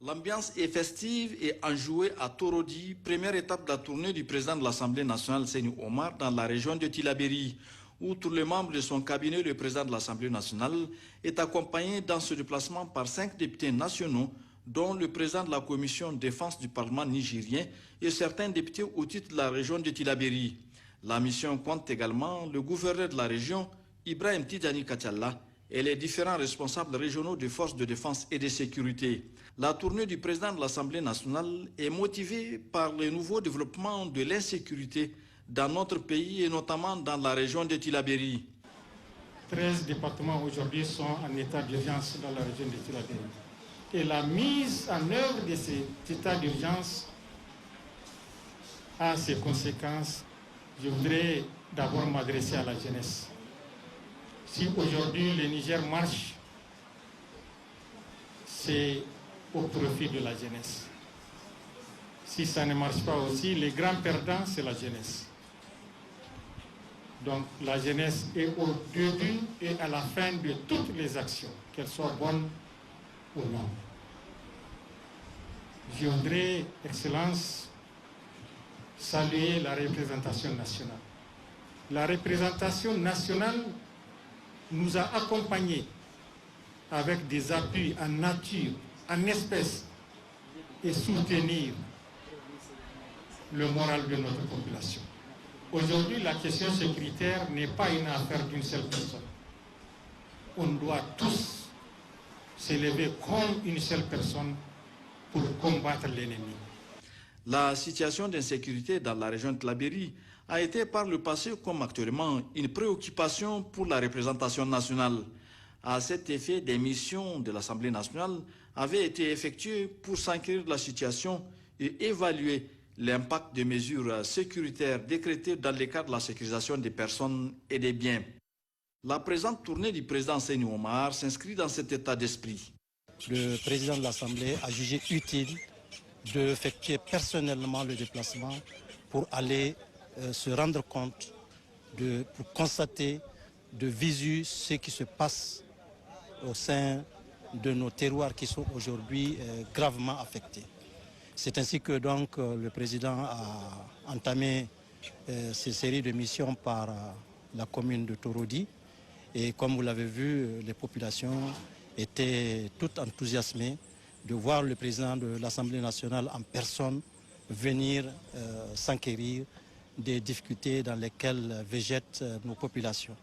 L'ambiance est festive et enjouée à Torodi, première étape de la tournée du président de l'Assemblée nationale, Seyni Omar, dans la région de Tillabéri. Outre les membres de son cabinet, le président de l'Assemblée nationale est accompagné dans ce déplacement par 5 députés nationaux, dont le président de la commission de défense du Parlement nigérien et certains députés au titre de la région de Tillabéri. La mission compte également le gouverneur de la région, Ibrahim Tidjani Katialla, et les différents responsables régionaux des forces de défense et de sécurité. La tournée du président de l'Assemblée nationale est motivée par le nouveau développement de l'insécurité dans notre pays et notamment dans la région de Tillabéri. 13 départements aujourd'hui sont en état d'urgence dans la région de Tillabéri. Et la mise en œuvre de cet état d'urgence a ses conséquences. Je voudrais d'abord m'adresser à la jeunesse. Si aujourd'hui le Niger marche, c'est au profit de la jeunesse. Si ça ne marche pas aussi, les grands perdants, c'est la jeunesse. Donc la jeunesse est au début et à la fin de toutes les actions, qu'elles soient bonnes ou non. Je voudrais, Excellence, saluer la représentation nationale. La représentation nationale nous a accompagnés avec des appuis en nature, en espèces, et soutenir le moral de notre population. Aujourd'hui, la question sécuritaire n'est pas une affaire d'une seule personne. On doit tous s'élever comme une seule personne pour combattre l'ennemi. La situation d'insécurité dans la région de Tillabéri a été par le passé comme actuellement une préoccupation pour la représentation nationale. À cet effet, des missions de l'Assemblée nationale avaient été effectuées pour s'enquérir de la situation et évaluer l'impact des mesures sécuritaires décrétées dans le cadre de la sécurisation des personnes et des biens. La présente tournée du président Seyni Omar s'inscrit dans cet état d'esprit. Le président de l'Assemblée a jugé utile d'effectuer personnellement le déplacement pour aller se rendre compte, pour constater de visu ce qui se passe au sein de nos terroirs qui sont aujourd'hui gravement affectés. C'est ainsi que donc le président a entamé ces séries de missions par la commune de Torodi. Et comme vous l'avez vu, les populations étaient toutes enthousiasmées de voir le président de l'Assemblée nationale en personne venir s'enquérir des difficultés dans lesquelles végètent nos populations.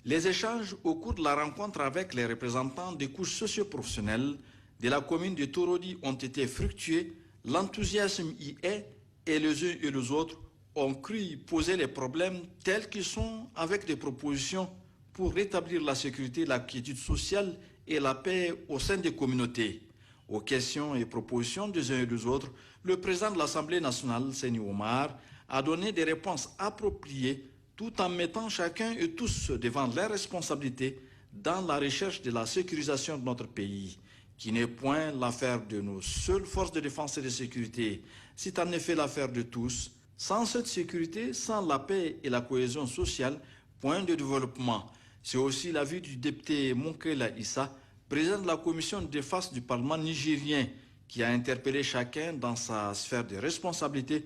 Les échanges au cours de la rencontre avec les représentants des couches socio-professionnelles de la commune de Torodi ont été fructueux, l'enthousiasme y est et les uns et les autres ont cru poser les problèmes tels qu'ils sont avec des propositions pour rétablir la sécurité, la quiétude sociale et la paix au sein des communautés. Aux questions et propositions des uns et des autres, le président de l'Assemblée nationale, Seyni Omar, a donné des réponses appropriées tout en mettant chacun et tous devant leurs responsabilités dans la recherche de la sécurisation de notre pays, qui n'est point l'affaire de nos seules forces de défense et de sécurité. C'est en effet l'affaire de tous. Sans cette sécurité, sans la paix et la cohésion sociale, point de développement. C'est aussi l'avis du député Moukela Issa, président de la commission de défense du Parlement nigérien, qui a interpellé chacun dans sa sphère de responsabilité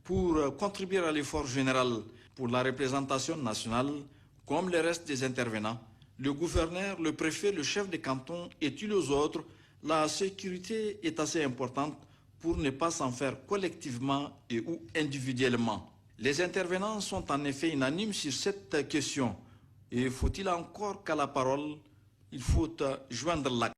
pour contribuer à l'effort général. Pour la représentation nationale, comme le reste des intervenants, le gouverneur, le préfet, le chef de canton et tous les autres, la sécurité est assez importante pour ne pas s'en faire collectivement et ou individuellement. Les intervenants sont en effet unanimes sur cette question. Et faut-il encore qu'à la parole, il faut joindre l'acte.